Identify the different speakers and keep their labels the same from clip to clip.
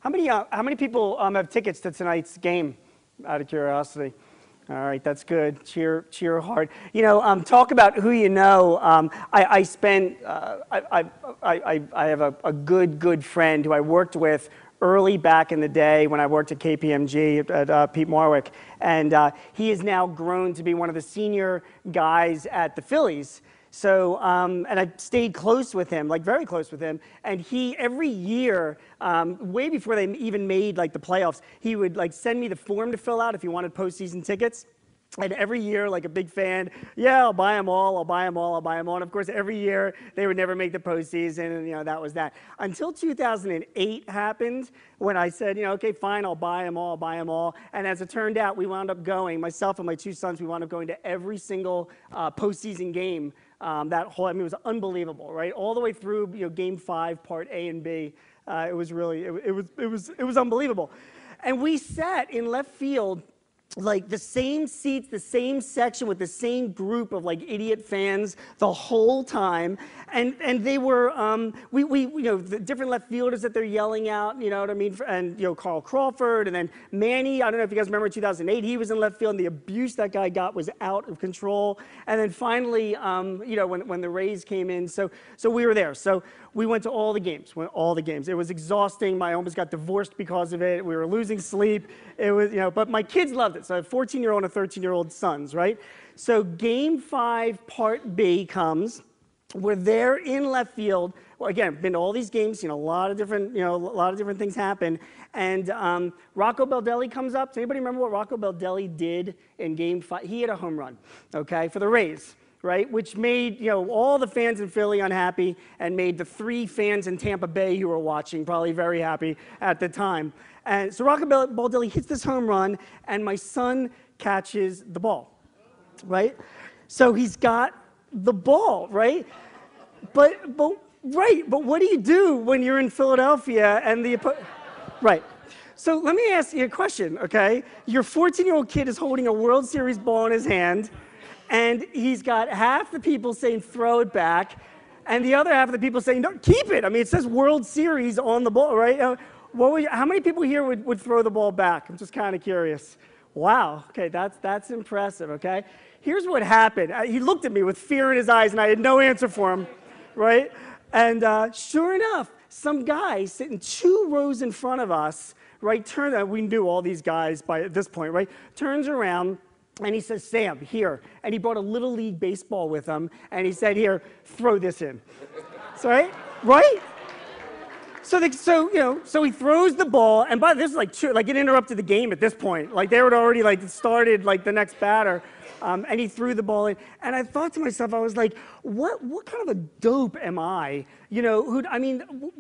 Speaker 1: How many people have tickets to tonight's game? Out of curiosity. All right, that's good. Cheer hard. You know, talk about who you know. I have a good friend who I worked with early back in the day when I worked at KPMG at Pete Marwick, and he has now grown to be one of the senior guys at the Phillies. So, and I stayed close with him, like very close with him. And he, every year, way before they even made like the playoffs, he would like send me the form to fill out if he wanted postseason tickets. And every year, like a big fan, yeah, I'll buy them all, I'll buy them all, I'll buy them all. And of course, every year, they would never make the postseason, and you know, that was that. Until 2008 happened, when I said, you know, okay, fine, I'll buy them all, I'll buy them all. And as it turned out, we wound up going, myself and my two sons, we wound up going to every single postseason game. That whole, I mean, it was unbelievable, right? All the way through, you know, Game 5, Part A and B. It was really, it was unbelievable. And we sat in left field, like the same seats, the same section with the same group of like idiot fans the whole time, and they were we you know, the different left fielders that they're yelling out, you know what I mean, and you know, Carl Crawford, and then Manny. I don't know if you guys remember 2008, he was in left field, and the abuse that guy got was out of control. And then finally, you know, when the Rays came in, so we were there. So we went to all the games. It was exhausting. I almost got divorced because of it. We were losing sleep. It was, you know, but my kids loved it. So I have a 14-year-old and a 13-year-old sons, right? So Game 5, Part B comes. We're there in left field. Well, again, been to all these games, you know, a lot of different things happen. And Rocco Baldelli comes up. Does anybody remember what Rocco Baldelli did in Game 5? He hit a home run, okay, for the Rays, right? Which made, you know, all the fans in Philly unhappy, and made the 3 fans in Tampa Bay who were watching probably very happy at the time. And so Rocco Baldelli hits this home run, and my son catches the ball, right? So he's got the ball, right? But what do you do when you're in Philadelphia and right? So let me ask you a question, okay? Your 14-year-old kid is holding a World Series ball in his hand, and he's got half the people saying throw it back, and the other half of the people saying no, keep it. I mean, it says World Series on the ball, right? How many people here would throw the ball back? I'm just kind of curious. Wow, okay, that's impressive, okay? Here's what happened. He looked at me with fear in his eyes, and I had no answer for him, right? And sure enough, some guy sitting 2 rows in front of us, right, we knew all these guys by this point, right, turns around, and he says, Sam, here. And he brought a Little League baseball with him, and he said, here, throw this in. So, right? So he throws the ball, and this is like it interrupted the game at this point. Like, they had already started the next batter, and he threw the ball in. And I thought to myself, I was like, what kind of a dope am I? You know,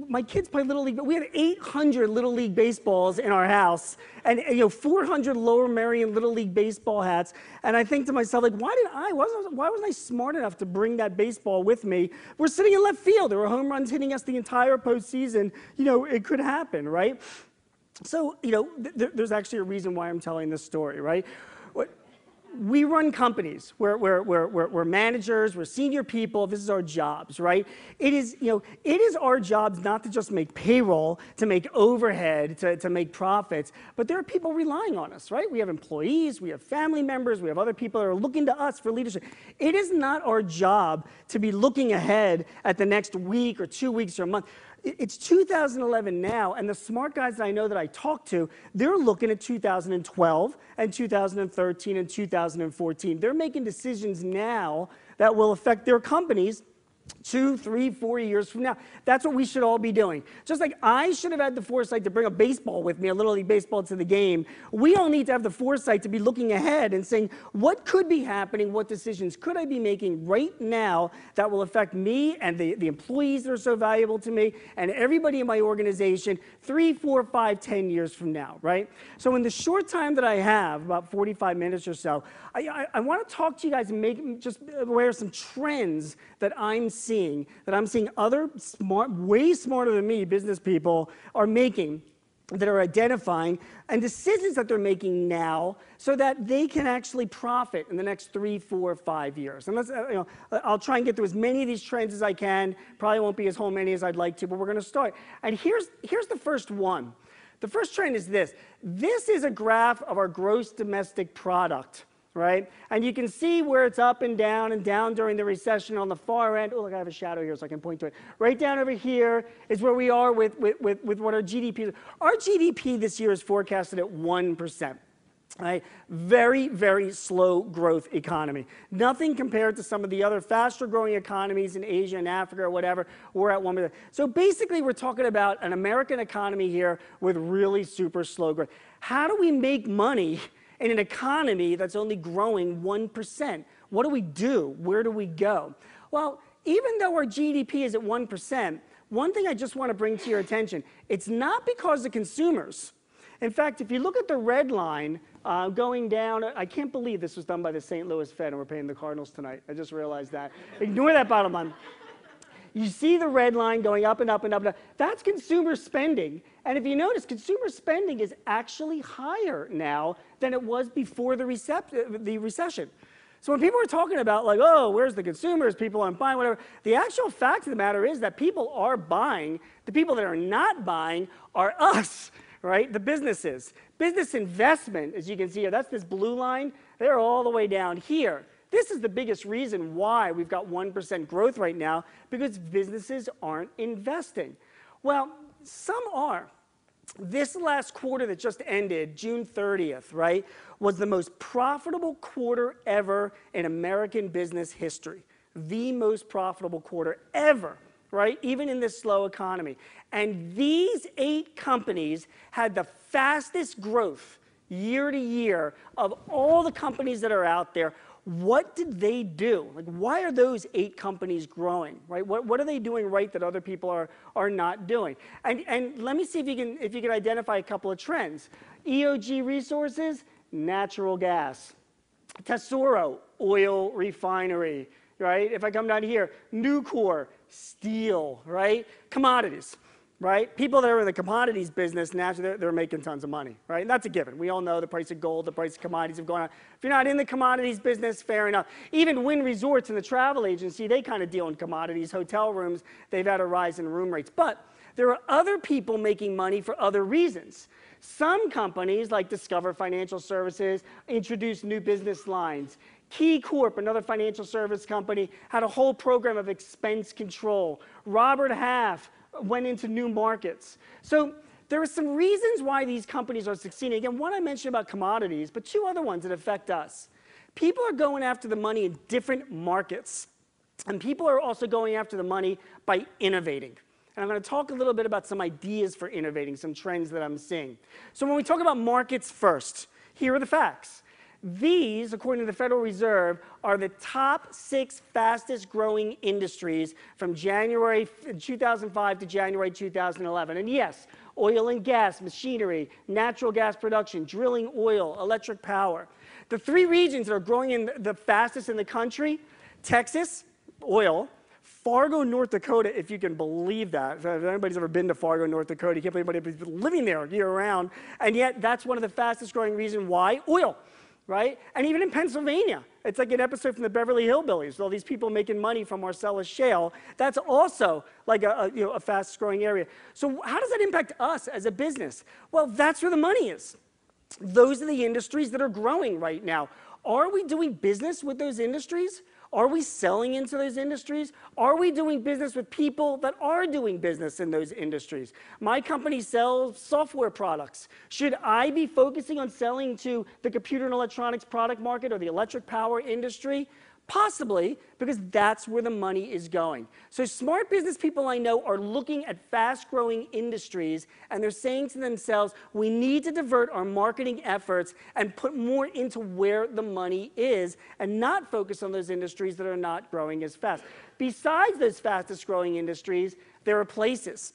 Speaker 1: my kids play Little League, but we have 800 Little League baseballs in our house, and 400 Lower Merion Little League baseball hats. And I think to myself, like, why wasn't I smart enough to bring that baseball with me? We're sitting in left field. There were home runs hitting us the entire postseason. You know, it could happen, right? So, you know, there's actually a reason why I'm telling this story, right? We run companies. We're managers. We're senior people. This is our jobs, right? It is our jobs not to just make payroll, to make overhead, to make profits, but there are people relying on us, right? We have employees. We have family members. We have other people that are looking to us for leadership. It is not our job to be looking ahead at the next week or 2 weeks or a month. It's 2011 now, and the smart guys that I know that I talk to, they're looking at 2012 and 2013 and 2014. They're making decisions now that will affect their companies 2, 3, 4 years from now. That's what we should all be doing. Just like I should have had the foresight to bring a baseball with me, a Little League baseball, to the game, we all need to have the foresight to be looking ahead and saying, what could be happening? What decisions could I be making right now that will affect me and the employees that are so valuable to me and everybody in my organization 3, 4, 5, 10 years from now, right? So in the short time that I have, about 45 minutes or so, I want to talk to you guys and just aware of some trends that I'm seeing other way smarter than me business people are making, that are identifying, and decisions that they're making now so that they can actually profit in the next 3, 4, 5 years. And I'll try and get through as many of these trends as I can. Probably won't be as many as I'd like to, but we're going to start. And here's the first one. The first trend is this. This is a graph of our gross domestic product, right? And you can see where it's up and down during the recession on the far end. Oh, look, I have a shadow here so I can point to it. Right down over here is where we are with what our GDP is. Our GDP this year is forecasted at 1%. Right? Very, very slow growth economy. Nothing compared to some of the other faster growing economies in Asia and Africa or whatever. We're at 1%. So basically, we're talking about an American economy here with really super slow growth. How do we make money in an economy that's only growing 1%? What do we do? Where do we go? Well, even though our GDP is at 1%, one thing I just want to bring to your attention, it's not because of consumers. In fact, if you look at the red line going down, I can't believe this was done by the St. Louis Fed and we're paying the Cardinals tonight. I just realized that. Ignore that bottom line. You see the red line going up and up and up and up. That's consumer spending. And if you notice, consumer spending is actually higher now than it was before the recession. So when people are talking about like, oh, where's the consumers, people aren't buying, whatever, the actual fact of the matter is that people are buying. The people that are not buying are us. Right? The businesses. Business investment, as you can see here, that's this blue line. They're all the way down here. This is the biggest reason why we've got 1% growth right now, because businesses aren't investing. Well, some are. This last quarter that just ended, June 30th, right, was the most profitable quarter ever in American business history. The most profitable quarter ever. Right? Even in this slow economy. And these 8 companies had the fastest growth year to year of all the companies that are out there. What did they do? Like, why are those 8 companies growing? Right? What are they doing right that other people are not doing? And let me see if you can identify a couple of trends. EOG Resources, natural gas. Tesoro, oil refinery. Right? If I come down here, Nucor, steel, right? Commodities, right? People that are in the commodities business, naturally, they're making tons of money, right? And that's a given. We all know the price of gold, the price of commodities have gone up. If you're not in the commodities business, fair enough. Even Wynn Resorts and the travel agency, they kind of deal in commodities. Hotel rooms, they've had a rise in room rates. But there are other people making money for other reasons. Some companies, like Discover Financial Services, introduced new business lines. KeyCorp, another financial service company, had a whole program of expense control. Robert Half went into new markets. So there are some reasons why these companies are succeeding. Again, one I mentioned about commodities, but 2 other ones that affect us. People are going after the money in different markets. And people are also going after the money by innovating. And I'm going to talk a little bit about some ideas for innovating, some trends that I'm seeing. So when we talk about markets first, here are the facts. These, according to the Federal Reserve, are the top 6 fastest growing industries from January 2005 to January 2011. And yes, oil and gas, machinery, natural gas production, drilling oil, electric power. The 3 regions that are growing in the fastest in the country, Texas, oil, Fargo, North Dakota, if you can believe that. If anybody's ever been to Fargo, North Dakota, you can't believe anybody's been living there year-round. And yet, that's one of the fastest growing reasons why oil. Right? And even in Pennsylvania, it's like an episode from the Beverly Hillbillies, all these people making money from Marcellus Shale. That's also like a fast growing area. So how does that impact us as a business? Well, that's where the money is. Those are the industries that are growing right now. Are we doing business with those industries? Are we selling into those industries? Are we doing business with people that are doing business in those industries? My company sells software products. Should I be focusing on selling to the computer and electronics product market or the electric power industry? Possibly, because that's where the money is going. So smart business people I know are looking at fast-growing industries, and they're saying to themselves, we need to divert our marketing efforts and put more into where the money is and not focus on those industries that are not growing as fast. Besides those fastest-growing industries, there are places.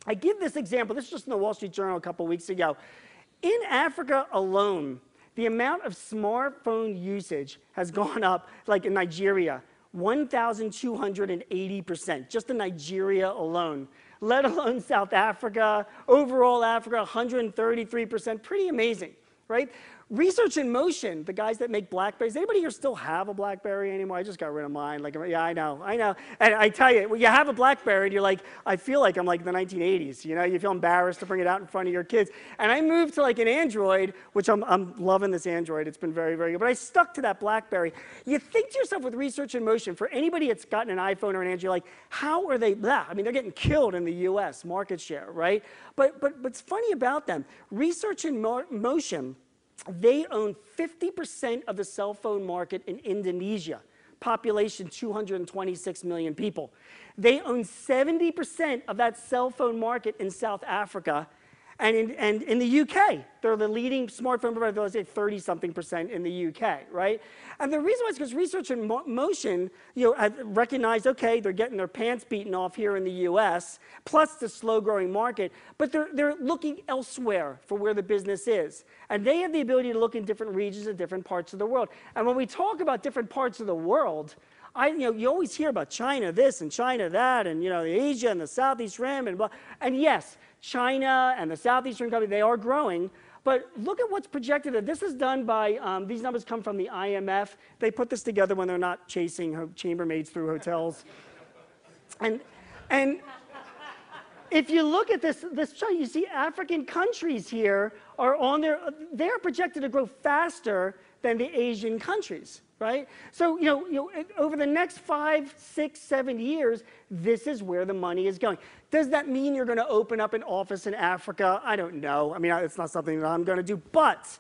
Speaker 1: I give this example. This was just in the Wall Street Journal a couple weeks ago. In Africa alone, the amount of smartphone usage has gone up, like in Nigeria, 1,280%, just in Nigeria alone, let alone South Africa, overall Africa, 133%, pretty amazing, right? Research in Motion, the guys that make BlackBerries. Anybody here still have a BlackBerry anymore? I just got rid of mine. Like, yeah, I know. And I tell you, when you have a BlackBerry, and you're like, I feel like I'm like the 1980s. You know, you feel embarrassed to bring it out in front of your kids. And I moved to like an Android, which I'm loving this Android. It's been very, very good. But I stuck to that BlackBerry. You think to yourself with Research in Motion, for anybody that's gotten an iPhone or an Android, like, how are they? Blah. I mean, they're getting killed in the U.S. market share, right? But what's funny about them, Research in Motion, they own 50% of the cell phone market in Indonesia, population 226 million people. They own 70% of that cell phone market in South Africa. And in the UK, they're the leading smartphone provider, let's say 30-something% in the UK, right? And the reason why is because Research in Motion, recognized, okay, they're getting their pants beaten off here in the US, plus the slow-growing market, but they're looking elsewhere for where the business is. And they have the ability to look in different regions and different parts of the world. And when we talk about different parts of the world, you always hear about China this and China that, and Asia and the Southeast Rim and blah. And yes, China and the Southeastern countries, they are growing, but look at what's projected. This is done by, these numbers come from the IMF. They put this together when they're not chasing chambermaids through hotels. And if you look at this chart, you see African countries here are on they're projected to grow faster than the Asian countries. Right? So, over the next 5, 6, 7 years, this is where the money is going. Does that mean you're going to open up an office in Africa? I don't know. I mean, it's not something that I'm going to do. But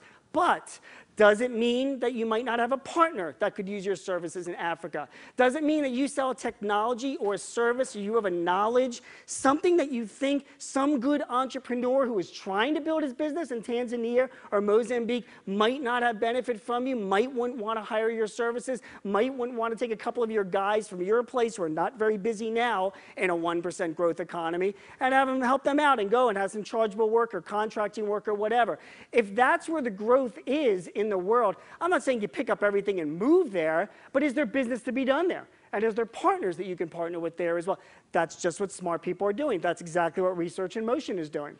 Speaker 1: does it mean that you might not have a partner that could use your services in Africa? Does it mean that you sell a technology or a service, or you have a knowledge, something that you think some good entrepreneur who is trying to build his business in Tanzania or Mozambique might not have benefit from you, might want to hire your services, might want to take a couple of your guys from your place who are not very busy now in a 1% growth economy and have them help them out and go and have some chargeable work or contracting work or whatever. If that's where the growth is in the world, I'm not saying you pick up everything and move there, but is there business to be done there? And is there partners that you can partner with there as well? That's just what smart people are doing. That's exactly what Research in Motion is doing.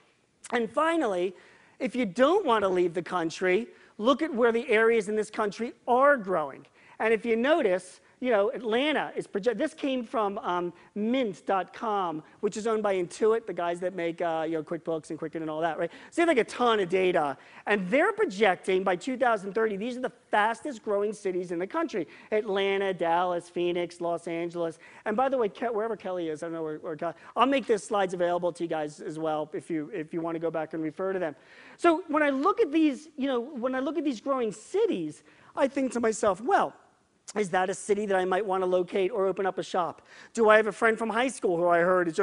Speaker 1: And finally, if you don't want to leave the country, look at where the areas in this country are growing. And if you notice, Atlanta is projected. This came from Mint.com, which is owned by Intuit, the guys that make QuickBooks and Quicken and all that, right? So they have like a ton of data. And they're projecting by 2030, these are the fastest growing cities in the country. Atlanta, Dallas, Phoenix, Los Angeles. And by the way, wherever Kelly is, I don't know where I'll make the slides available to you guys as well if you want to go back and refer to them. So when I look at these, when I look at these growing cities, I think to myself, well, is that a city that I might want to locate or open up a shop? Do I have a friend from high school who I heard is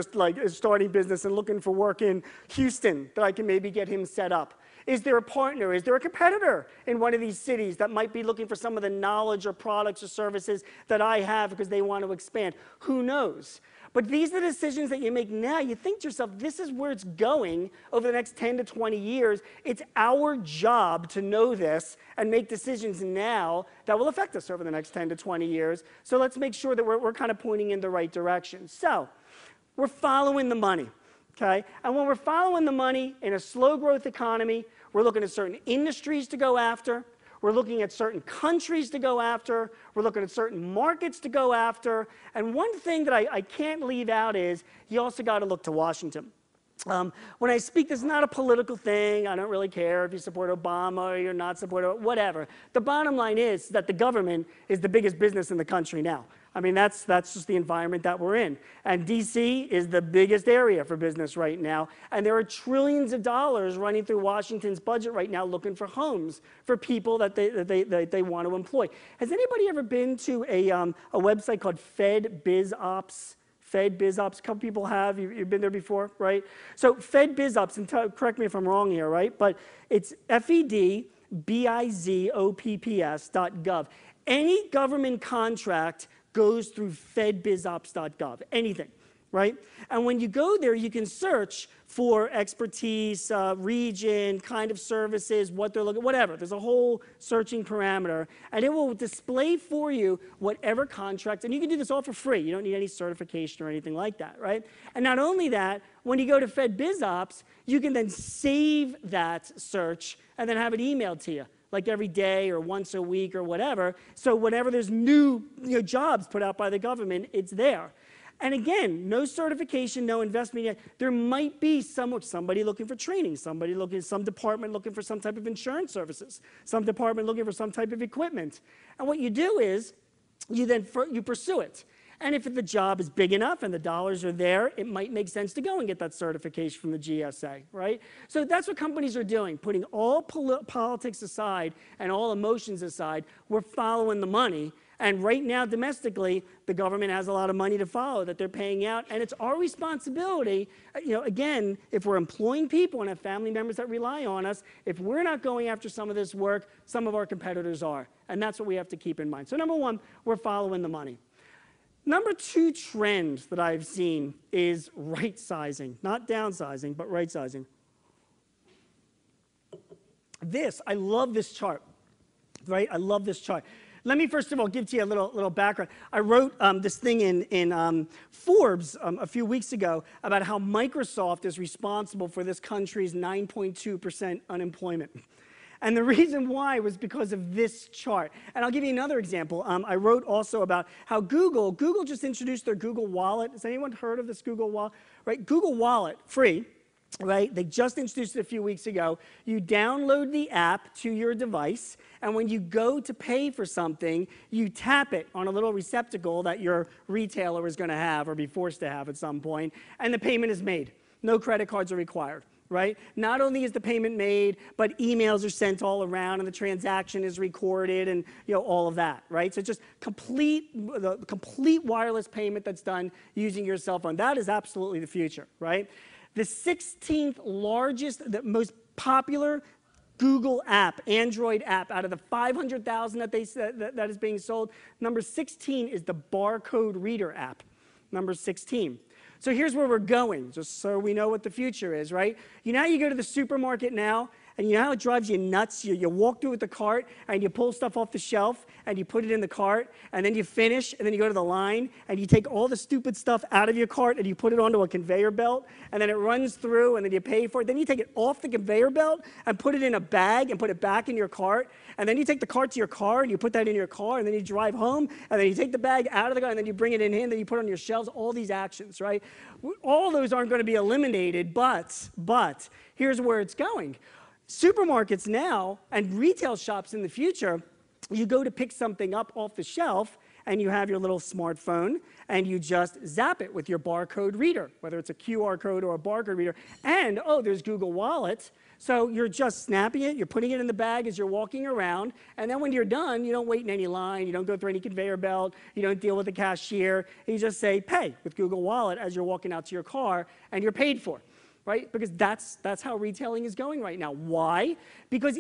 Speaker 1: starting business and looking for work in Houston that I can maybe get him set up? Is there a partner? Is there a competitor in one of these cities that might be looking for some of the knowledge or products or services that I have because they want to expand? Who knows? But these are the decisions that you make now. You think to yourself, this is where it's going over the next 10 to 20 years. It's our job to know this and make decisions now that will affect us over the next 10 to 20 years. So let's make sure that we're kind of pointing in the right direction. So we're following the money, okay? And when we're following the money in a slow growth economy, we're looking at certain industries to go after. We're looking at certain countries to go after. We're looking at certain markets to go after. And one thing that I can't leave out is you also got to look to Washington. When I speak, this is not a political thing. I don't really care if you support Obama or you're not supportive, whatever. The bottom line is that the government is the biggest business in the country now. I mean, that's just the environment that we're in. And D.C. is the biggest area for business right now. And there are trillions of dollars running through Washington's budget right now looking for homes for people that they want to employ. Has anybody ever been to a website called FedBizOps? FedBizOps, a couple people have. You've been there before, right? So FedBizOps, and correct me if I'm wrong here, right? But it's FedBizOpps.gov. Any government contract goes through FedBizOpps.gov, anything, right? And when you go there, you can search for expertise, region, kind of services, what they're looking, whatever. There's a whole searching parameter, and it will display for you whatever contract, and you can do this all for free. You don't need any certification or anything like that, right? And not only that, when you go to FedBizOpps, you can then save that search and then have it emailed to you. like every day or once a week or whatever. So whenever there's new jobs put out by the government, it's there. And again, no certification, no investment yet. There might be somebody looking for training, some department looking for some type of insurance services, some department looking for some type of equipment. And what you do is you pursue it. And if the job is big enough and the dollars are there, it might make sense to go and get that certification from the GSA, right? So that's what companies are doing, putting all politics aside and all emotions aside. We're following the money. And right now, domestically, the government has a lot of money to follow that they're paying out. And it's our responsibility, again, if we're employing people and have family members that rely on us, if we're not going after some of this work, some of our competitors are. And that's what we have to keep in mind. So number one, we're following the money. Number two trend that I've seen is right sizing, not downsizing, but right sizing. I love this chart, right? I love this chart. Let me first of all give to you a little background. I wrote this thing in Forbes a few weeks ago about how Microsoft is responsible for this country's 9.2% unemployment. And the reason why was because of this chart. And I'll give you another example. I wrote also about how Google just introduced their Google Wallet. Has anyone heard of this Google Wallet? Right, Google Wallet, free. Right? They just introduced it a few weeks ago. You download the app to your device, and when you go to pay for something, you tap it on a little receptacle that your retailer is going to have or be forced to have at some point, and the payment is made. No credit cards are required. Right? Not only is the payment made, but emails are sent all around, and the transaction is recorded, and all of that. Right? So just the complete wireless payment that's done using your cell phone. That is absolutely the future. Right? The 16th largest, the most popular Google app, Android app, out of the 500,000 that is being sold, number 16 is the barcode reader app, number 16. So here's where we're going, just so we know what the future is, right? You go to the supermarket now, and you know how it drives you nuts? You walk through with the cart, and you pull stuff off the shelf, and you put it in the cart, and then you finish, and then you go to the line, and you take all the stupid stuff out of your cart, and you put it onto a conveyor belt, and then it runs through, and then you pay for it. Then you take it off the conveyor belt and put it in a bag and put it back in your cart, and then you take the cart to your car, and you put that in your car, and then you drive home, and then you take the bag out of the car, and then you bring it in here, and then you put it on your shelves, all these actions, right? All those aren't going to be eliminated, but here's where it's going. Supermarkets now and retail shops in the future, you go to pick something up off the shelf and you have your little smartphone and you just zap it with your barcode reader, whether it's a QR code or a barcode reader. And, there's Google Wallet. So you're just snapping it, you're putting it in the bag as you're walking around, and then when you're done, you don't wait in any line, you don't go through any conveyor belt, you don't deal with the cashier, you just say pay with Google Wallet as you're walking out to your car, and you're paid for. Right? Because that's how retailing is going right now. Why? Because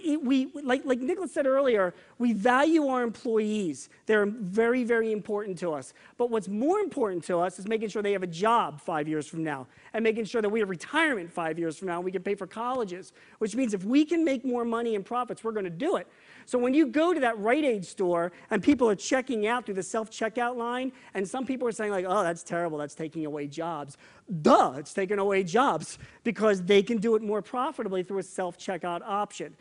Speaker 1: like Nicholas said earlier, we value our employees. They're very, very important to us. But what's more important to us is making sure they have a job 5 years from now and making sure that we have retirement 5 years from now and we can pay for colleges, which means if we can make more money and profits, we're going to do it. So when you go to that Rite Aid store and people are checking out through the self-checkout line, and some people are saying like, oh, that's terrible, that's taking away jobs. Duh, it's taking away jobs because they can do it more profitably through a self-checkout option.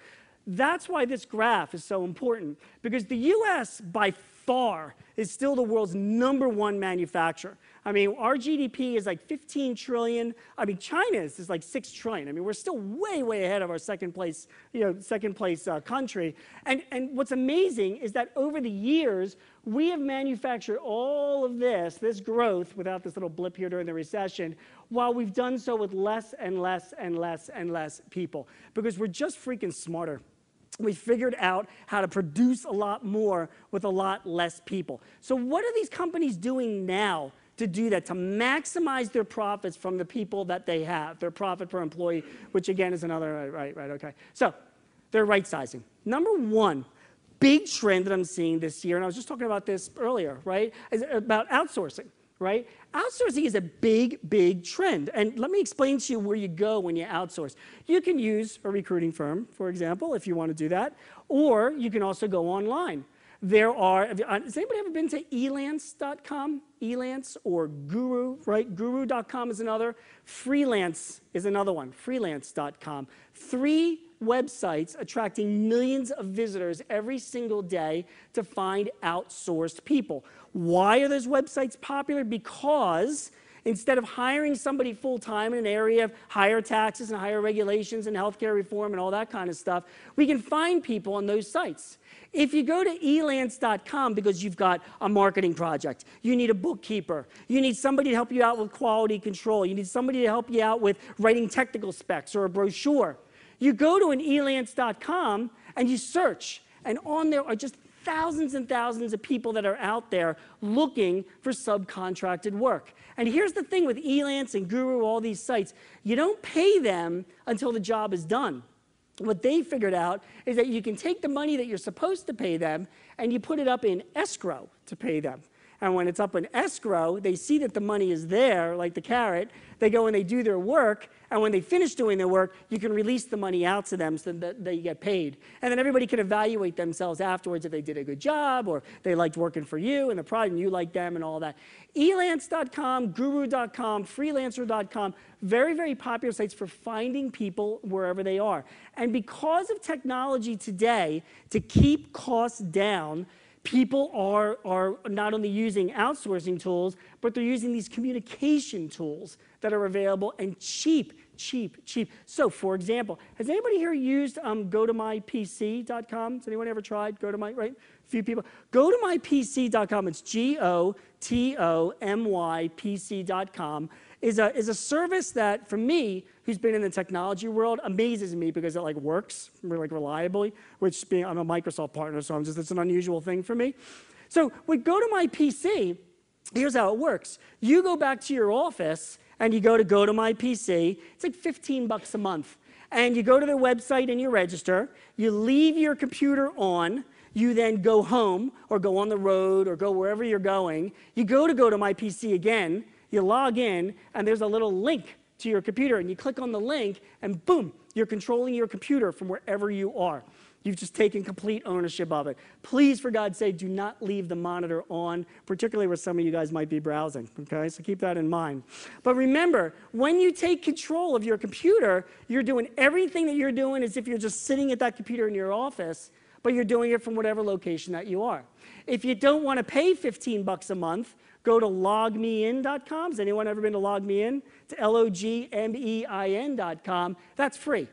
Speaker 1: That's why this graph is so important, because the US by far is still the world's #1 manufacturer. I mean, our GDP is like 15 trillion. I mean, China's is like 6 trillion. I mean, we're still way, way ahead of our second place country. And what's amazing is that over the years, we have manufactured all of this growth without this little blip here during the recession, while we've done so with less and less and less and less people, because we're just freaking smarter. We figured out how to produce a lot more with a lot less people. So what are these companies doing now to do that, to maximize their profits from the people that they have, their profit per employee, which again is another, right, okay. So they're right sizing. Number one, big trend that I'm seeing this year, and I was just talking about this earlier, right, is about outsourcing. Right? Outsourcing is a big, big trend. And let me explain to you where you go when you outsource. You can use a recruiting firm, for example, if you want to do that, or you can also go online. Has anybody ever been to Elance.com? Elance or Guru, right? Guru.com is another. Freelance is another one, freelance.com. 3 websites attracting millions of visitors every single day to find outsourced people. Why are those websites popular? Because instead of hiring somebody full-time in an area of higher taxes and higher regulations and healthcare reform and all that kind of stuff, we can find people on those sites. If you go to elance.com because you've got a marketing project, you need a bookkeeper, you need somebody to help you out with quality control, you need somebody to help you out with writing technical specs or a brochure, you go to an elance.com and you search, and on there are just thousands and thousands of people that are out there looking for subcontracted work. And here's the thing with Elance and Guru, all these sites, you don't pay them until the job is done. What they figured out is that you can take the money that you're supposed to pay them and you put it up in escrow to pay them. And when it's up in escrow, they see that the money is there, like the carrot. They go and they do their work, and when they finish doing their work, you can release the money out to them so that they get paid. And then everybody can evaluate themselves afterwards if they did a good job or they liked working for you and the product and you liked them and all that. Elance.com, Guru.com, Freelancer.com, very, very popular sites for finding people wherever they are. And because of technology today, to keep costs down, people are not only using outsourcing tools, but they're using these communication tools that are available and cheap. So, for example, has anybody here used GoToMyPC.com? Has anyone ever tried GoToMy, right? A few people. GoToMyPC.com, it's GoToMyPC.com, is a service that, for me, who's been in the technology world, amazes me because it like works reliably, which being I'm a Microsoft partner, so it's an unusual thing for me. So with GoToMyPC, here's how it works. You go back to your office and you go to GoToMyPC. It's like $15 a month. And you go to their website and you register. You leave your computer on. You then go home or go on the road or go wherever you're going. You go to GoToMyPC again. You log in, and there's a little link to your computer, and you click on the link, and boom, you're controlling your computer from wherever you are. You've just taken complete ownership of it. Please, for God's sake, do not leave the monitor on, particularly where some of you guys might be browsing, okay? So keep that in mind. But remember, when you take control of your computer, you're doing everything that you're doing as if you're just sitting at that computer in your office, but you're doing it from whatever location that you are. If you don't want to pay $15 a month, go to logmein.com. Has anyone ever been to LogMeIn? It's LOGMEIN.com. That's free,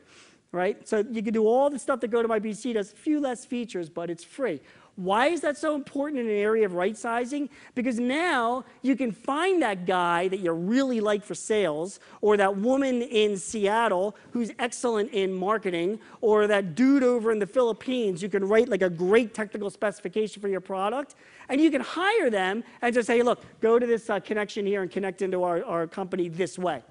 Speaker 1: right? So you can do all the stuff that GoToMyPC does, a few less features, but it's free. Why is that so important in an area of right sizing? Because now you can find that guy that you really like for sales, or that woman in Seattle who's excellent in marketing, or that dude over in the Philippines who can write like a great technical specification for your product. And you can hire them and just say, hey, look, go to this connection here and connect into our company this way.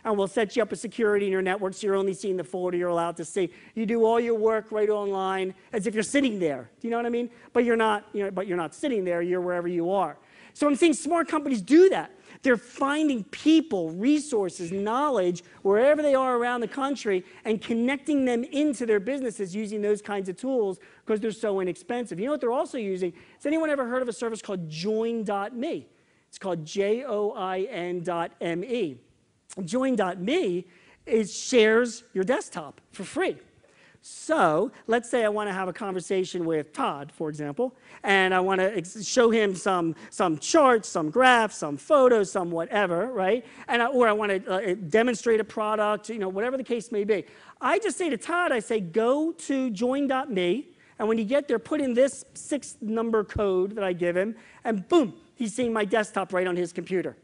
Speaker 1: And we'll set you up a security in your network so you're only seeing the folder you're allowed to see. You do all your work right online as if you're sitting there. Do you know what I mean? But you're not, but you're not sitting there. You're wherever you are. So I'm seeing smart companies do that. They're finding people, resources, knowledge, wherever they are around the country and connecting them into their businesses using those kinds of tools because they're so inexpensive. You know what they're also using? Has anyone ever heard of a service called Join.me? It's called Join.me. Join.me shares your desktop for free. So let's say I want to have a conversation with Todd, for example, and I want to show him some charts, some graphs, some photos, some whatever, right? Or I want to demonstrate a product, whatever the case may be. I just say to Todd, I say, go to join.me, and when you get there, put in this 6-number code that I give him, and boom, he's seeing my desktop right on his computer.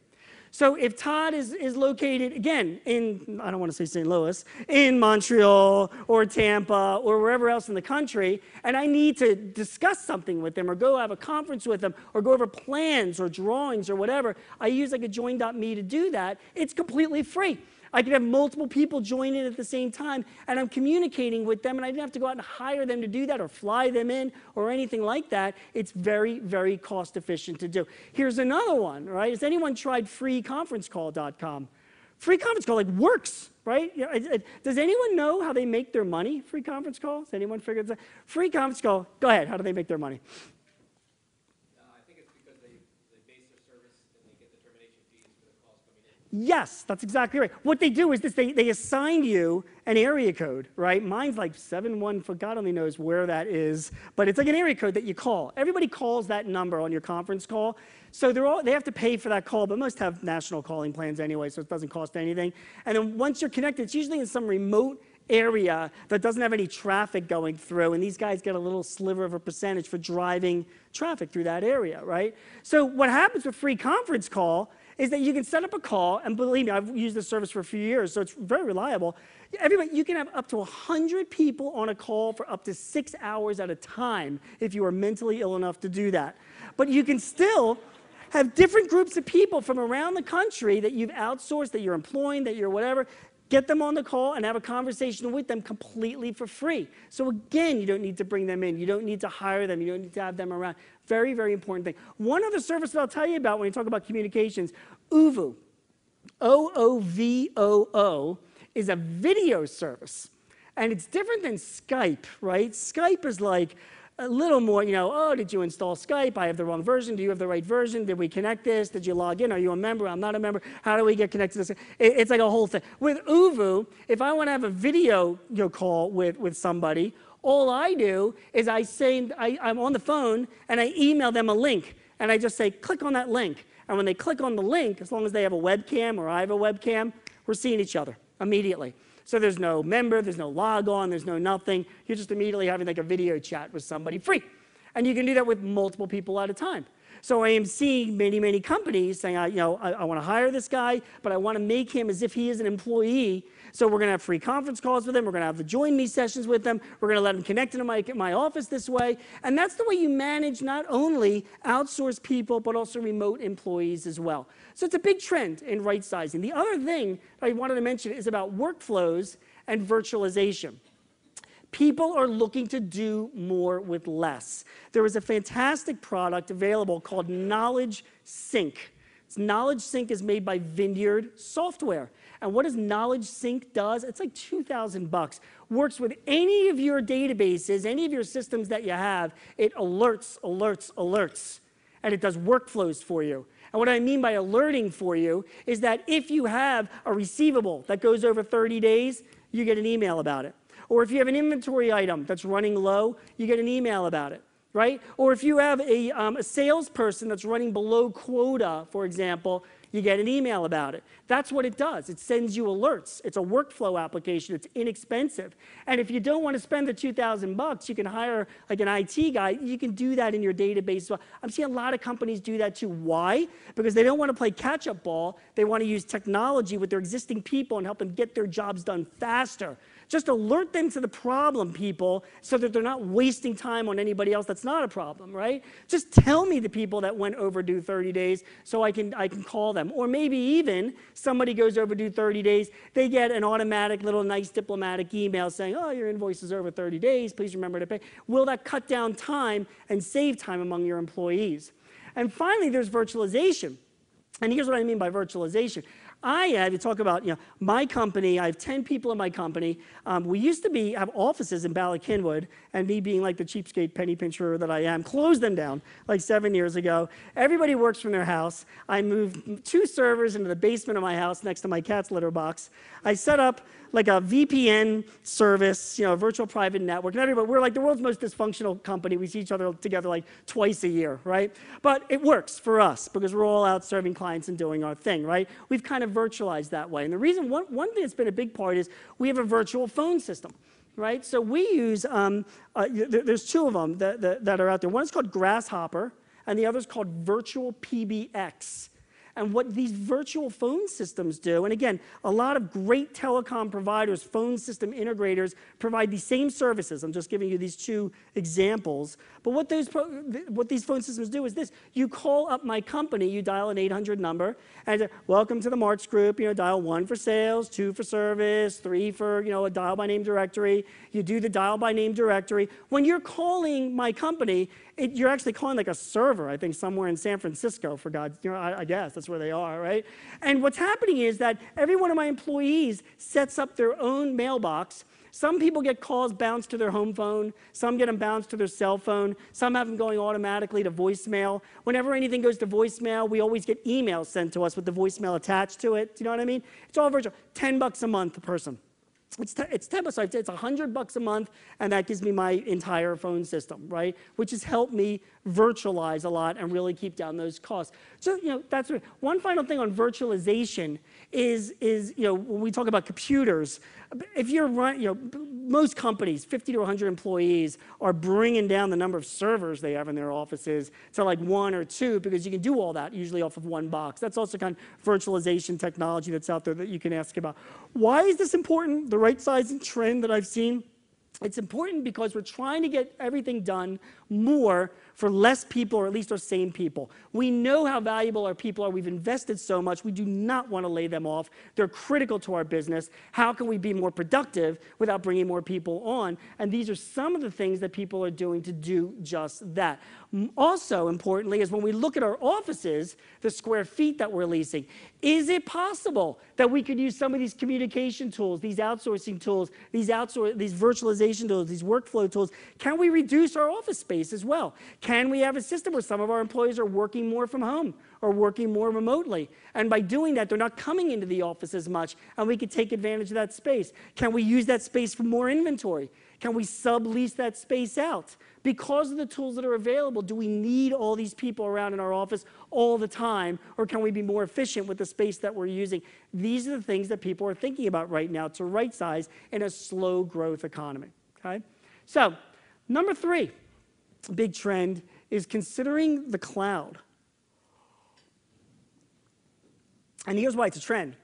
Speaker 1: So if Todd is located, again, in, I don't want to say St. Louis, in Montreal or Tampa or wherever else in the country, and I need to discuss something with him or go have a conference with him or go over plans or drawings or whatever, I use like a Join.me to do that. It's completely free. I could have multiple people join in at the same time, and I'm communicating with them, and I didn't have to go out and hire them to do that or fly them in or anything like that. It's very, very cost efficient to do. Here's another one, right? Has anyone tried freeconferencecall.com? Free conference call, works, right? Does anyone know how they make their money, free conference calls? Anyone figure this out? Free conference call, go ahead, how do they make their money?
Speaker 2: I think it's because they base their service and they get the termination fees for the calls coming in.
Speaker 1: Yes, that's exactly right. What they do is this, they assign you an area code, right? Mine's like 71, for God only knows where that is, but it's like an area code that you call. Everybody calls that number on your conference call. So they have to pay for that call, but most have national calling plans anyway, so it doesn't cost anything. And then once you're connected, it's usually in some remote area that doesn't have any traffic going through, and these guys get a little sliver of a percentage for driving traffic through that area, right? So what happens with free conference call is that you can set up a call, and believe me, I've used this service for a few years, so it's very reliable. Everybody, you can have up to 100 people on a call for up to 6 hours at a time if you are mentally ill enough to do that. But you can still have different groups of people from around the country that you've outsourced, that you're employing, that you're whatever, get them on the call and have a conversation with them completely for free. So again, you don't need to bring them in. You don't need to hire them. You don't need to have them around. Very, very important thing. One other service that I'll tell you about when you talk about communications, Oovo, O-O-V-O-O, is a video service. And it's different than Skype, right? Skype is like a little more, oh, did you install Skype? I have the wrong version. Do you have the right version? Did we connect this? Did you log in? Are you a member? I'm not a member. How do we get connected to this? It's like a whole thing. With Oovo, if I want to have a video call with somebody, all I do is I'm on the phone and I email them a link. And I just say, click on that link. And when they click on the link, as long as they have a webcam or I have a webcam, we're seeing each other immediately. So there's no member, there's no log on, there's no nothing. You're just immediately having like a video chat with somebody free. And you can do that with multiple people at a time. So I am seeing many, many companies saying, I want to hire this guy, but I want to make him as if he is an employee. So we're going to have free conference calls with him. We're going to have the join me sessions with them. We're going to let him connect into my office this way. And that's the way you manage not only outsourced people, but also remote employees as well. So it's a big trend in right sizing. The other thing I wanted to mention is about workflows and virtualization. People are looking to do more with less. There is a fantastic product available called Knowledge Sync. Knowledge Sync is made by Vineyard Software. And what does Knowledge Sync does? It's like $2,000. Works with any of your databases, any of your systems that you have. It alerts, alerts, alerts. And it does workflows for you. And what I mean by alerting for you is that if you have a receivable that goes over 30 days, you get an email about it. Or if you have an inventory item that's running low, you get an email about it, right? Or if you have a salesperson that's running below quota, for example, you get an email about it. That's what it does. It sends you alerts. It's a workflow application. It's inexpensive. And if you don't want to spend the $2,000, you can hire like an IT guy. You can do that in your database. So I'm seeing a lot of companies do that too. Why? Because they don't want to play catch-up ball. They want to use technology with their existing people and help them get their jobs done faster. Just alert them to the problem, people, so that they're not wasting time on anybody else that's not a problem, right? Just tell me the people that went overdue 30 days so I can call them. Or maybe even somebody goes overdue 30 days, they get an automatic little nice diplomatic email saying, oh, your invoice is over 30 days, please remember to pay. Will that cut down time and save time among your employees? And finally, there's virtualization. And here's what I mean by virtualization. You talk about, my company, I have 10 people in my company. We used to have offices in Bala Cynwyd, and me being like the cheapskate penny pincher that I am, closed them down like 7 years ago. Everybody works from their house. I moved 2 servers into the basement of my house next to my cat's litter box. I set up like a VPN service, a virtual private network, and everybody, we're like the world's most dysfunctional company. We see each other together like twice a year, right? But it works for us because we're all out serving clients and doing our thing, right? We've kind of virtualized that way. And the reason, one thing that's been a big part is we have a virtual phone system, right? So we use, there's 2 of them that are out there. One is called Grasshopper, and the other is called Virtual PBX. And what these virtual phone systems do, and again, a lot of great telecom providers, phone system integrators, provide these same services. I'm just giving you these 2 examples. But what these phone systems do is this. You call up my company, you dial an 800 number, and welcome to the Marks Group, dial 1 for sales, 2 for service, 3 for, a dial by name directory. You do the dial by name directory. When you're calling my company, you're actually calling like a server, I think, somewhere in San Francisco, for God's, I guess that's where they are, right? And what's happening is that every one of my employees sets up their own mailbox, Some people get calls bounced to their home phone. Some get them bounced to their cell phone. Some have them going automatically to voicemail. Whenever anything goes to voicemail, we always get emails sent to us with the voicemail attached to it. Do you know what I mean? It's all virtual. $10 a month a person. It's $10, so it's $100 a month, and that gives me my entire phone system, right? Which has helped me virtualize a lot and really keep down those costs. So, that's one final thing on virtualization is when we talk about computers, if you're most companies, 50 to 100 employees, are bringing down the number of servers they have in their offices to like 1 or 2 because you can do all that usually off of one box. That's also kind of virtualization technology that's out there that you can ask about. Why is this important? The right sizing trend that I've seen. It's important because we're trying to get everything done more for less people, or at least our same people. We know how valuable our people are. We've invested so much. We do not want to lay them off. They're critical to our business. How can we be more productive without bringing more people on? And these are some of the things that people are doing to do just that. Also, importantly, is when we look at our offices, the square feet that we're leasing, is it possible that we could use some of these communication tools, these outsourcing tools, these virtualization tools, these workflow tools? Can we reduce our office space as well? Can we have a system where some of our employees are working more from home or working more remotely? And by doing that, they're not coming into the office as much, and we could take advantage of that space. Can we use that space for more inventory? Can we sublease that space out? Because of the tools that are available, do we need all these people around in our office all the time, or can we be more efficient with the space that we're using? These are the things that people are thinking about right now to right size in a slow growth economy, okay? So, number 3, big trend is considering the cloud. And here's why it's a trend.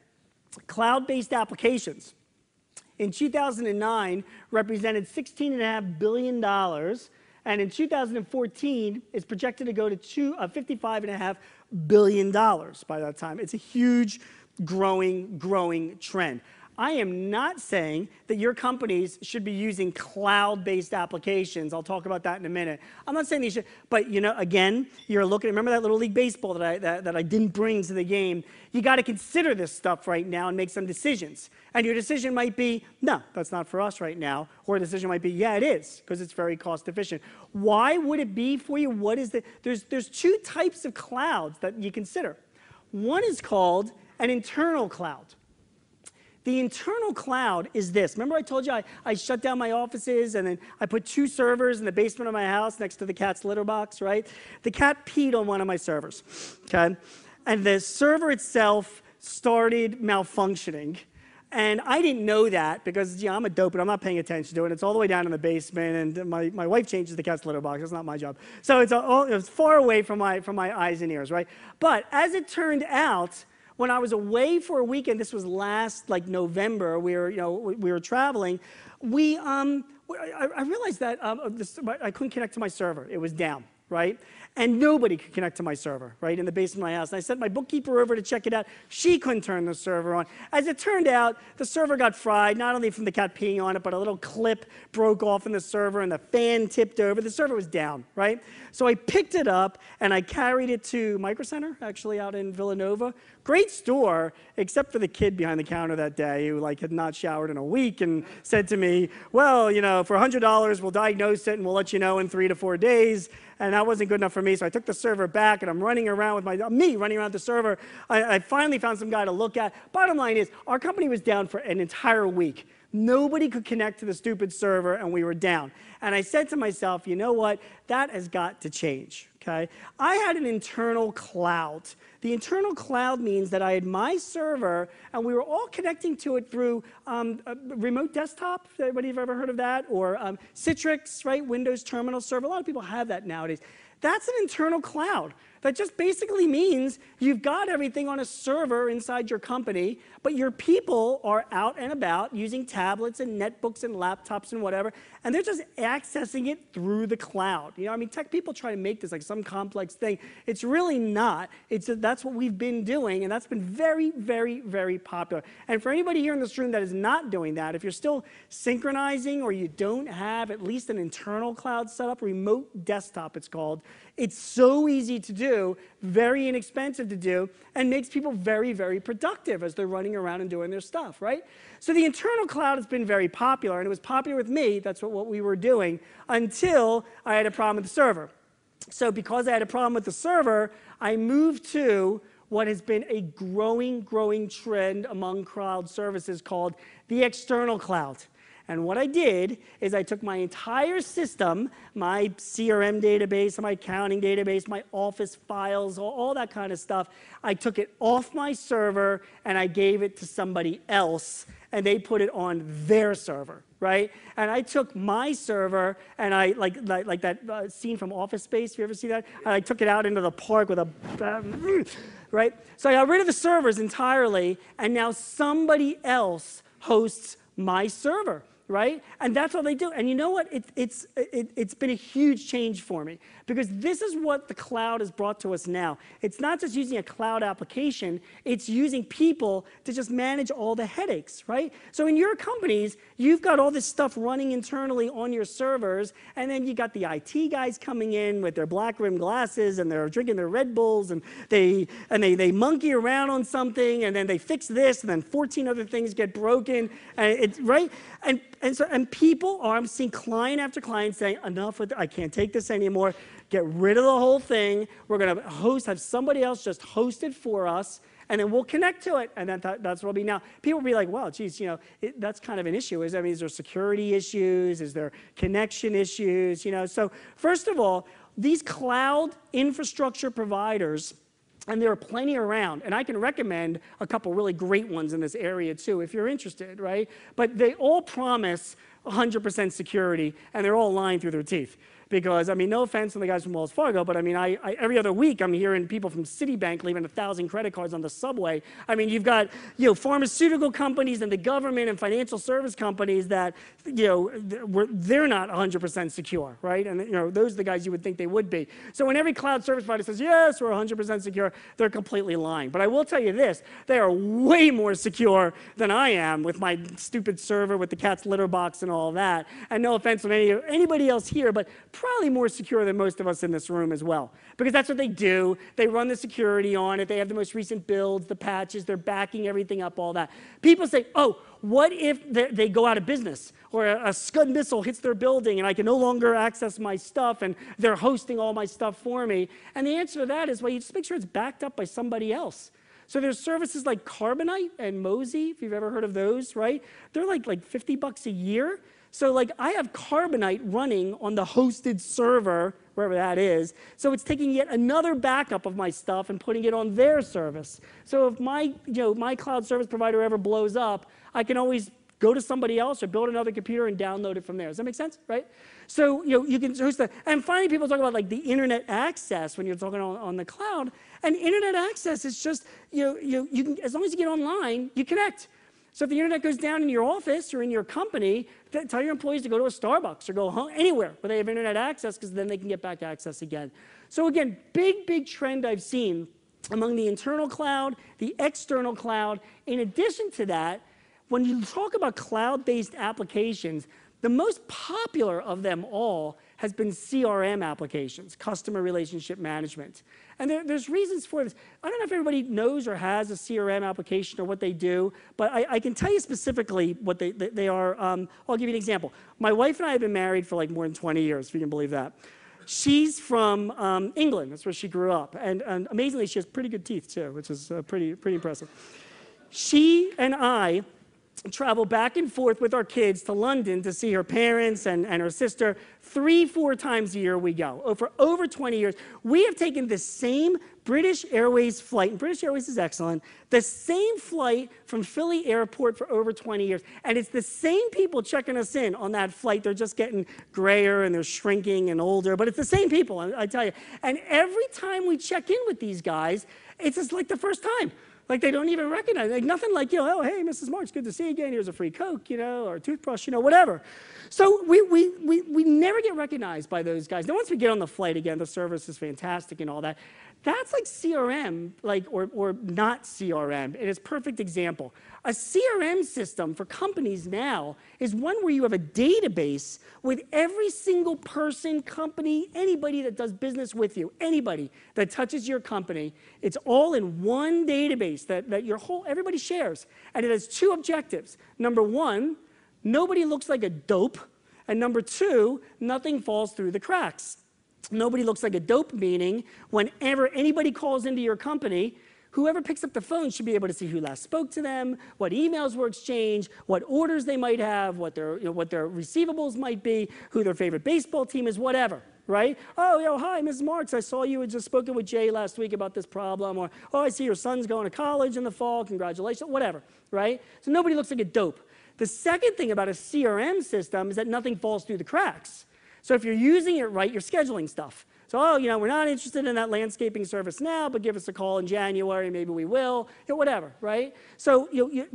Speaker 1: Cloud-based applications in 2009 represented $16.5 billion, and in 2014 it's projected to go to $55.5 billion by that time. It's a huge growing trend. I am not saying that your companies should be using cloud-based applications. I'll talk about that in a minute. I'm not saying they should, but again, you're looking, remember that Little League Baseball that I didn't bring to the game? You got to consider this stuff right now and make some decisions. And your decision might be, no, that's not for us right now. Or a decision might be, yeah, it is, because it's very cost efficient. Why would it be for you? What is there's 2 types of clouds that you consider. One is called an internal cloud. The internal cloud is this. Remember I told you I shut down my offices and then I put 2 servers in the basement of my house next to the cat's litter box, right? The cat peed on one of my servers, okay? And the server itself started malfunctioning. And I didn't know that because I'm a dope and I'm not paying attention to it. It's all the way down in the basement, and my wife changes the cat's litter box. That's not my job. So it was far away from my eyes and ears, right? But as it turned out, when I was away for a weekend, this was last November, we were traveling, I realized that I couldn't connect to my server. It was down, right? And nobody could connect to my server, right, in the basement of my house. And I sent my bookkeeper over to check it out. She couldn't turn the server on. As it turned out, the server got fried, not only from the cat peeing on it, but a little clip broke off in the server and the fan tipped over. The server was down, right? So I picked it up and I carried it to Micro Center, actually out in Villanova. Great store, except for the kid behind the counter that day who had not showered in a week and said to me, well, for $100, we'll diagnose it and we'll let you know in 3 to 4 days. And that wasn't good enough for me, so I took the server back, and I'm running around with running around the server. I finally found some guy to look at. Bottom line is, our company was down for an entire week. Nobody could connect to the stupid server, and we were down. And I said to myself, you know what? That has got to change, okay? I had an internal cloud. The internal cloud means that I had my server, and we were all connecting to it through a remote desktop. Anybody have ever heard of that? Or Citrix, right? Windows Terminal Server. A lot of people have that nowadays. That's an internal cloud. That just basically means you've got everything on a server inside your company, but your people are out and about using tablets and netbooks and laptops and whatever, and they're just accessing it through the cloud. Tech people try to make this like some some complex thing. It's really not. That's what we've been doing, and that's been very, very, very popular. And for anybody here in this room that is not doing that, if you're still synchronizing or you don't have at least an internal cloud setup, remote desktop it's called, it's so easy to do, very inexpensive to do, and makes people very, very productive as they're running around and doing their stuff, right? So the internal cloud has been very popular, and it was popular with me, that's what we were doing, until I had a problem with the server. So because I had a problem with the server, I moved to what has been a growing trend among cloud services called the external cloud. And what I did is I took my entire system, my CRM database, my accounting database, my office files, all that kind of stuff. I took it off my server and I gave it to somebody else, and they put it on their server, right? And I took my server and I, like that scene from Office Space, you ever see that? And I took it out into the park with a, right? So I got rid of the servers entirely, and now somebody else hosts my server, right? And that's what they do. And you know what? It's been a huge change for me, because this is what the cloud has brought to us now. It's not just using a cloud application, it's using people to just manage all the headaches, right? So in your companies, you've got all this stuff running internally on your servers, and then you got the IT guys coming in with their black rimmed glasses, and they're drinking their Red Bulls, and they monkey around on something, and then they fix this, and then 14 other things get broken, and it's right. And people are, I'm seeing client after client saying, enough with it, I can't take this anymore. Get rid of the whole thing. We're going to have somebody else just host it for us, and then we'll connect to it. And that's what it'll be now. People will be like, well, geez, you know, that's kind of an issue. Is there security issues? Is there connection issues? You know, so first of all, these cloud infrastructure providers, and there are plenty around, and I can recommend a couple really great ones in this area too, if you're interested, right? But they all promise 100% security, and they're all lying through their teeth. Because, I mean, no offense to the guys from Wells Fargo, but I mean, every other week I'm hearing people from Citibank leaving 1,000 credit cards on the subway. I mean, you've got, you know, pharmaceutical companies and the government and financial service companies that, you know, they're not 100% secure, right? And, you know, those are the guys you would think they would be. So when every cloud service provider says, yes, we're 100% secure, they're completely lying. But I will tell you this, they are way more secure than I am with my stupid server with the cat's litter box and all that. And no offense to anybody else here, but probably more secure than most of us in this room as well. Because that's what they do. They run the security on it. They have the most recent builds, the patches. They're backing everything up, all that. People say, oh, what if they go out of business? Or a Scud missile hits their building and I can no longer access my stuff and they're hosting all my stuff for me? And the answer to that is, well, you just make sure it's backed up by somebody else. So there's services like Carbonite and Mozy, if you've ever heard of those, right? They're like $50 a year. So like I have Carbonite running on the hosted server, wherever that is. So it's taking yet another backup of my stuff and putting it on their service. So if my cloud service provider ever blows up, I can always go to somebody else or build another computer and download it from there. Does that make sense, right? So you can host that. And finally, people talk about like the internet access when you're talking on the cloud. And internet access is just, you can, as long as you get online, you connect. So if the internet goes down in your office or in your company, tell your employees to go to a Starbucks or go home, anywhere where they have internet access, because then they can get back access again. So again, big trend I've seen among the internal cloud, the external cloud. In addition to that, when you talk about cloud-based applications, the most popular of them all has been CRM applications, customer relationship management. And there's reasons for this. I don't know if everybody knows or has a CRM application or what they do, but I can tell you specifically what they are. I'll give you an example. My wife and I have been married for like more than 20 years, if you can believe that. She's from England. That's where she grew up. And amazingly, she has pretty good teeth, too, which is pretty impressive. She and I travel back and forth with our kids to London to see her parents and her sister 3-4 times a year we go. For over 20 years, we have taken the same British Airways flight, and British Airways is excellent, the same flight from Philly Airport for over 20 years. And it's the same people checking us in on that flight. They're just getting grayer and they're shrinking and older, but it's the same people, I tell you. And every time we check in with these guys, it's just like the first time. Like they don't even recognize, like nothing like, oh, hey, Mrs. Marks, good to see you again. Here's a free Coke, or a toothbrush, whatever. So we never get recognized by those guys. Now, once we get on the flight, again, the service is fantastic and all that. That's like CRM, or not CRM. It is a perfect example. A CRM system for companies now is one where you have a database with every single person, company, anybody that does business with you, anybody that touches your company. It's all in one database that everybody shares. And it has two objectives. Number one, nobody looks like a dope. And number two, nothing falls through the cracks. Nobody looks like a dope, meaning whenever anybody calls into your company, whoever picks up the phone should be able to see who last spoke to them, what emails were exchanged, what orders they might have, what their receivables might be, who their favorite baseball team is, whatever, right? Oh, hi, Mrs. Marks, I saw you had just spoken with Jay last week about this problem, or, oh, I see your son's going to college in the fall, congratulations, whatever, right? So nobody looks like a dope. The second thing about a CRM system is that nothing falls through the cracks. So if you're using it right, you're scheduling stuff. So, we're not interested in that landscaping service now, but give us a call in January, maybe we will, whatever, right? So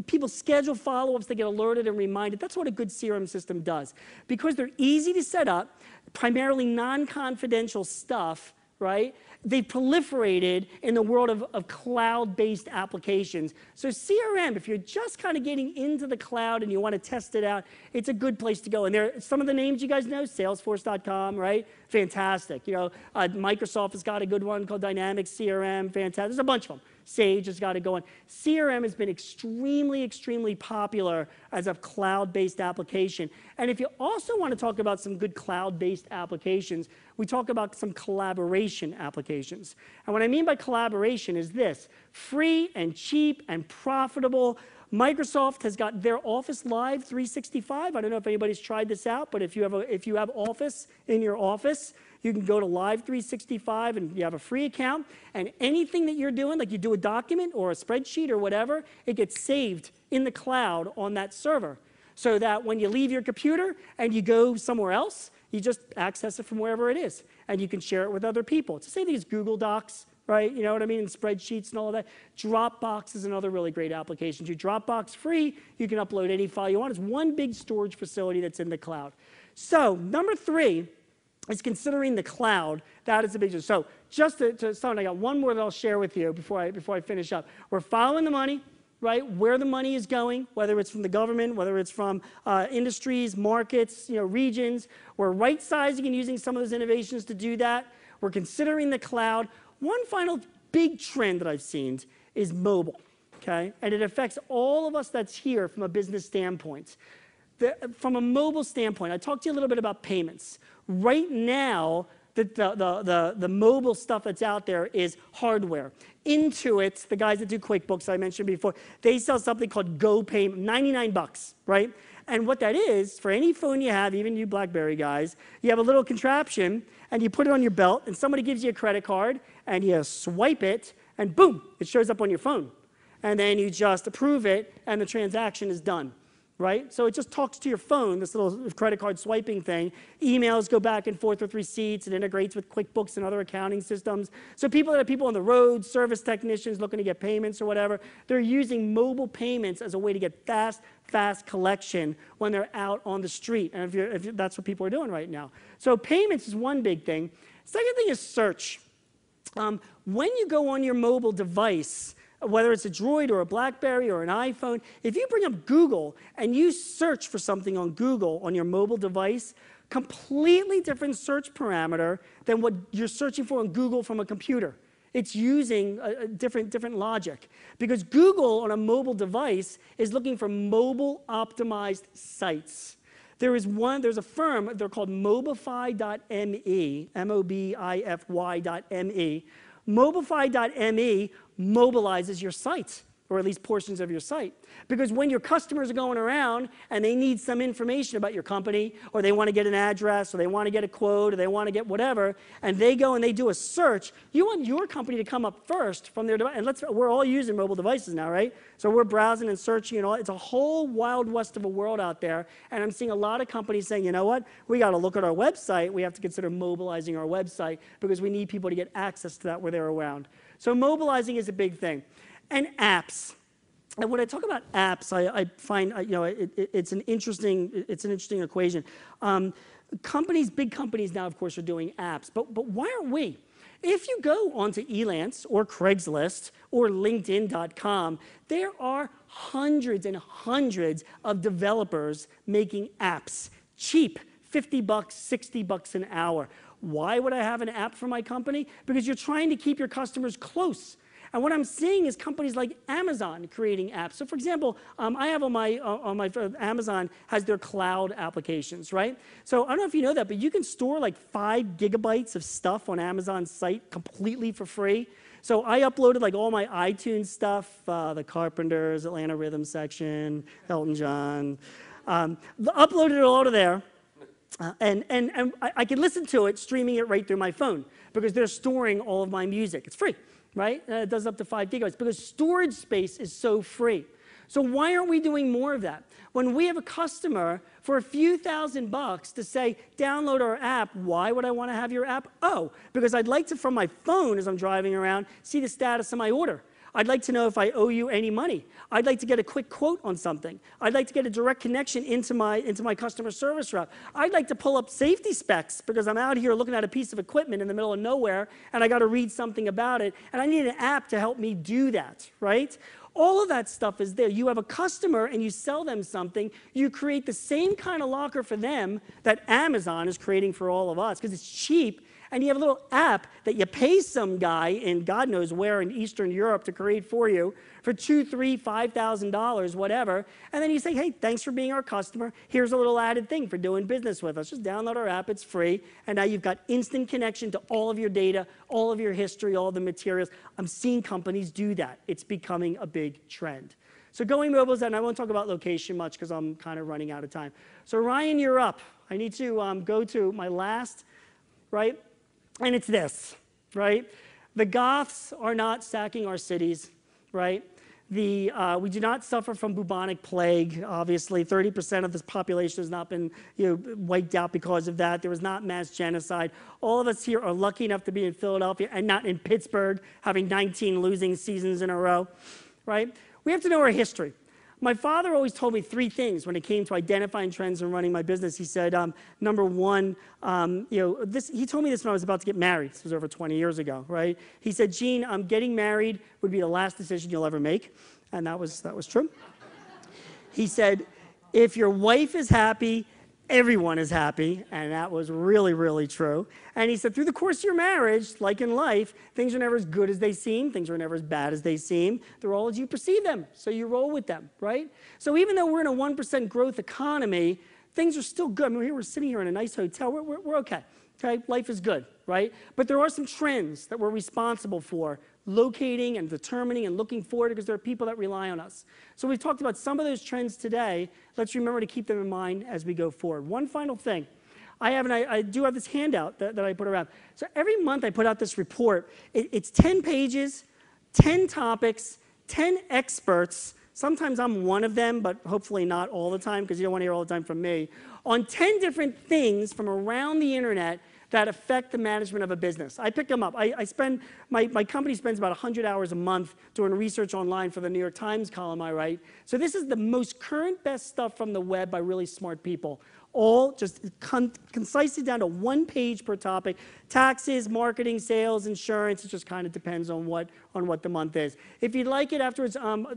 Speaker 1: people schedule follow-ups, they get alerted and reminded. That's what a good CRM system does. Because they're easy to set up, primarily non-confidential stuff, right? They've proliferated in the world of cloud-based applications. So CRM, if you're just kind of getting into the cloud and you want to test it out, it's a good place to go. And there are some of the names you guys know, Salesforce.com, right? Fantastic. Microsoft has got a good one called Dynamics CRM, fantastic. There's a bunch of them. Sage has got it going. CRM has been extremely, extremely popular as a cloud-based application. And if you also want to talk about some good cloud-based applications, we talk about some collaboration applications. And what I mean by collaboration is this: free and cheap and profitable. Microsoft has got their Office Live 365. I don't know if anybody's tried this out, but if you have Office in your office, you can go to Live 365 and you have a free account, and anything that you're doing, like you do a document or a spreadsheet or whatever, it gets saved in the cloud on that server. So that when you leave your computer and you go somewhere else, you just access it from wherever it is, and you can share it with other people. It's the same thing as Google Docs, right? You know what I mean? And spreadsheets and all of that. Dropbox is another really great application. You Dropbox free, you can upload any file you want. It's one big storage facility that's in the cloud. So number 3 is considering the cloud. That is a big deal. So just to start, I got one more that I'll share with you before I finish up. We're following the money, right? Where the money is going, whether it's from the government, whether it's from industries, markets, regions. We're right-sizing and using some of those innovations to do that. We're considering the cloud. One final big trend that I've seen is mobile, okay? And it affects all of us that's here from a business standpoint. From a mobile standpoint, I talked to you a little bit about payments. Right now, the mobile stuff that's out there is hardware. Intuit, the guys that do QuickBooks I mentioned before, they sell something called GoPay, $99, right? And what that is, for any phone you have, even you BlackBerry guys, you have a little contraption, and you put it on your belt, and somebody gives you a credit card, and you swipe it, and boom, it shows up on your phone. And then you just approve it, and the transaction is done. Right? So it just talks to your phone, this little credit card swiping thing. Emails go back and forth with receipts. It integrates with QuickBooks and other accounting systems. So people on the road, service technicians looking to get payments or whatever, they're using mobile payments as a way to get fast collection when they're out on the street. And if that's what people are doing right now. So payments is one big thing. Second thing is search. When you go on your mobile device, whether it's a Droid or a BlackBerry or an iPhone, if you bring up Google and you search for something on Google on your mobile device, completely different search parameter than what you're searching for on Google from a computer. It's using a different logic. Because Google on a mobile device is looking for mobile optimized sites. There's a firm, they're called Mobify.me, M-O-B-I-F-Y.me. Mobify.me mobilizes your site, or at least portions of your site. Because when your customers are going around and they need some information about your company, or they want to get an address, or they want to get a quote, or they want to get whatever, and they go and they do a search, you want your company to come up first from their device. And we're all using mobile devices now, right? So we're browsing and searching and all. It's a whole wild west of a world out there. And I'm seeing a lot of companies saying, you know what? We got to look at our website. We have to consider mobilizing our website because we need people to get access to that where they're around. So mobilizing is a big thing. And apps.
Speaker 2: And when I talk about apps, I find it's an interesting equation. Big companies now, of course, are doing apps, but why aren't we? If you go onto Elance or Craigslist or LinkedIn.com, there are hundreds and hundreds of developers making apps, cheap, $50, $60 an hour. Why would I have an app for my company? Because you're trying to keep your customers close. And what I'm seeing is companies like Amazon creating apps. So for example, I have on my Amazon has their cloud applications, right? So I don't know if you know that, but you can store like 5 gigabytes of stuff on Amazon's site completely for free. So I uploaded like all my iTunes stuff, the Carpenters, Atlanta Rhythm section, Elton John, uploaded it all to there. And I can listen to it, streaming it right through my phone, because they're storing all of my music. It's free, right? It does up to 5 gigabytes, because storage space is so free. So why aren't we doing more of that? When we have a customer for a few $1,000s to say, download our app, why would I want to have your app? Oh, because I'd like to, from my phone as I'm driving around, see the status of my order. I'd like to know if I owe you any money. I'd like to get a quick quote on something. I'd like to get a direct connection into my customer service rep. I'd like to pull up safety specs because I'm out here looking at a piece of equipment in the middle of nowhere and I got to read something about it, and I need an app to help me do that, right? All of that stuff is there. You have a customer and you sell them something, you create the same kind of locker for them that Amazon is creating for all of us because it's cheap. And you have a little app that you pay some guy in God knows where in Eastern Europe to create for you for $2,000, $3,000, $5,000, whatever. And then you say, hey, thanks for being our customer. Here's a little added thing for doing business with us. Just download our app. It's free. And now you've got instant connection to all of your data, all of your history, all the materials. I'm seeing companies do that. It's becoming a big trend. So going mobile, and I won't talk about location much because I'm kind of running out of time. So Ryan, you're up. I need to go to my last, right? And it's this, right? The Goths are not sacking our cities, right? We do not suffer from bubonic plague. Obviously, 30% of this population has not been wiped out because of that. There was not mass genocide. All of us here are lucky enough to be in Philadelphia and not in Pittsburgh, having 19 losing seasons in a row, right? We have to know our history. My father always told me 3 things when it came to identifying trends and running my business. He said, number one, he told me this when I was about to get married. This was over 20 years ago, right? He said, Gene, getting married would be the last decision you'll ever make. And that was true. He said, if your wife is happy, everyone is happy, and that was really, really true. And he said, through the course of your marriage, like in life, things are never as good as they seem. Things are never as bad as they seem. They're all as you perceive them, so you roll with them, right? So even though we're in a 1% growth economy, things are still good. I mean, we're sitting here in a nice hotel. We're okay. Okay, life is good, right? But there are some trends that we're responsible for locating and determining and looking forward because there are people that rely on us. So we've talked about some of those trends today. Let's remember to keep them in mind as we go forward. One final thing. I do have this handout that I put around. So every month I put out this report. It's 10 pages, 10 topics, 10 experts. Sometimes I'm one of them, but hopefully not all the time because you don't want to hear all the time from me, on 10 different things from around the internet that affect the management of a business. I pick them up. My company spends about 100 hours a month doing research online for the New York Times column I write. So this is the most current, best stuff from the web by really smart people. All just concisely down to 1 page per topic. Taxes, marketing, sales, insurance. It just kind of depends on what the month is. If you'd like it afterwards, I'll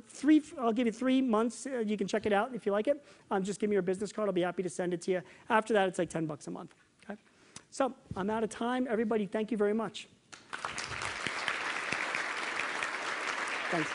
Speaker 2: give you 3 months. You can check it out if you like it. Just give me your business card. I'll be happy to send it to you. After that, it's like $10 a month. Okay? So I'm out of time. Everybody, thank you very much. Thanks.